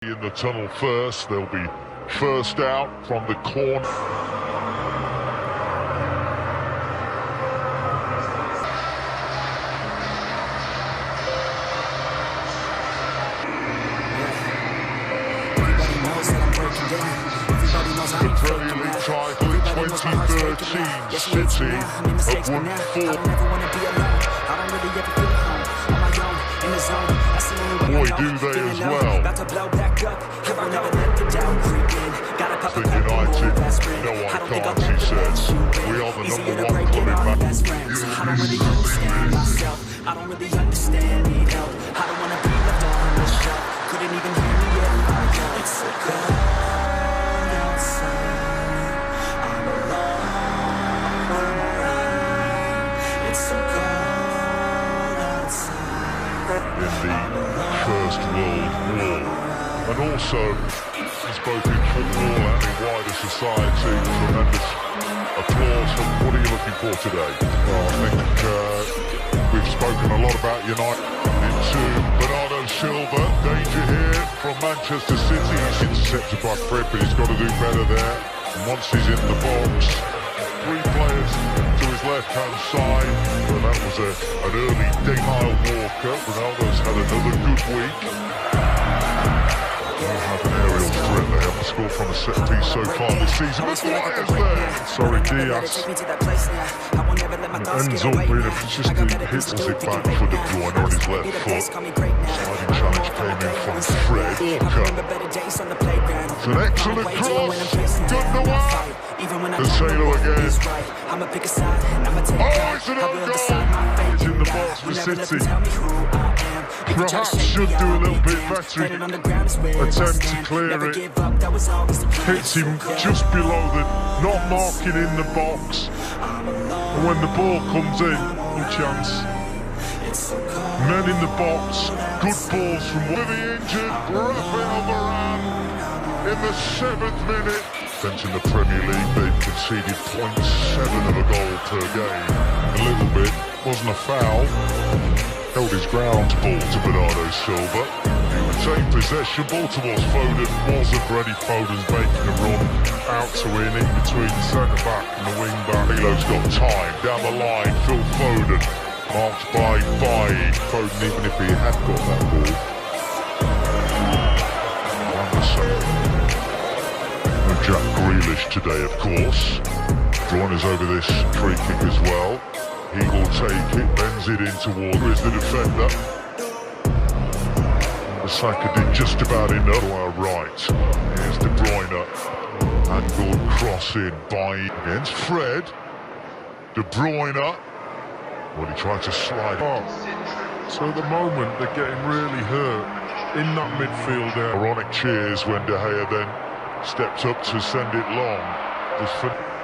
In the tunnel first, they'll be first out from the corner. The Premier League title in 2013, City have won 4. Boy, do they as well. For United, no one can't, he says. We are the number one club in Manchester. I don't really understand, need help. I don't wanna be left on the shelf. Couldn't even hear me yet. It's so cold outside. I'm alone, I'm alright. It's so cold outside. In the First World War, and also it's both in football and in wider society. Tremendous applause. What are you looking for today? Well, I think we've spoken a lot about United. Into Bernardo Silva, danger here from Manchester City. He's intercepted by Fred, but he's got to do better there. And once he's in the box, 3 players to his left-hand side. Well, that was an early Kyle Walker. Ronaldo's had another good week. They'll have an aerial threat. They haven't scored from a set piece so far this season. But Diaz there. Sorry, Diaz. Ends up being a consistent hit back for De Bruyne on his left foot. Sliding challenge came in from Fred Walker. It's an excellent cross. Good no one. Cancelo again. Oh, it's an own goal. It's in the box for City. Perhaps should do a little bit better. Attempt to clear it. Hits him just below the, not marking in the box. And when the ball comes in, no chance. Men in the box, good balls from one of the injured, Raphael Varane in the 7th minute. Since in the Premier League, they've conceded 0.7 of a goal per game. A little bit, wasn't a foul. Held his ground, ball to Bernardo Silva. He retained possession, ball towards Foden, wasn't ready. Foden's making a run out to in between the centre-back and the wing-back. Milo's got time, down the line, Phil Foden. Marked by Foden, even if he had got that ball. No Jack Grealish today, of course. Bruyne's over this free kick as well. He will take it, bends it in towards the defender. Saka did just about enough to our right. Here's De Bruyne. Angled cross in by against Fred. De Bruyne. Well, he tried to slide off. So at the moment, they're getting really hurt in that midfield area. Ironic cheers when De Gea then stepped up to send it long.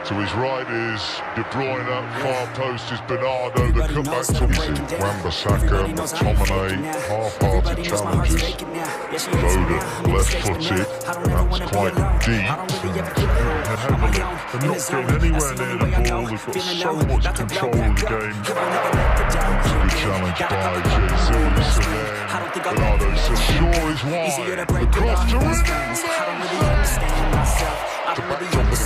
To his right is De Bruyne, far post is Bernardo, the cutback to Wan-Bissaka, McTominay, half-hearted challenges. Foden, left-footed, that's quite deep. Heavily, they're not getting anywhere near the ball, they've got so much control of the game. Good challenge by Jesus, and then Bernardo says, sure is wide, the cross to the backdrop of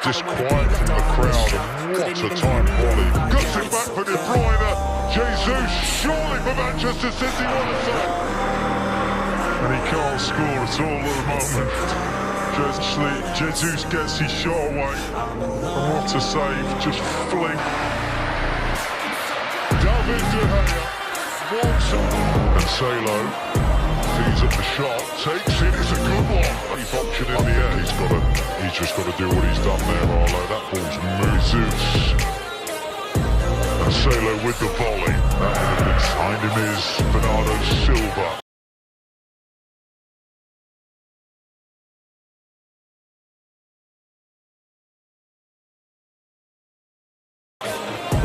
disquiet from the crowd, and what a time volley. Cuts it back for De Bruyne. Jesus, surely for Manchester City, what a save. And he can't score at all at the moment. Jesus gets his shot away. And what a save, just fling. David De Gea walks up. Cancelo tees up the shot, takes it, it's a good one. He's option in the air. He's just got to do what he's done there, Arlo. That ball's Jesus. Cancelo with the volley. Behind him is Bernardo Silva.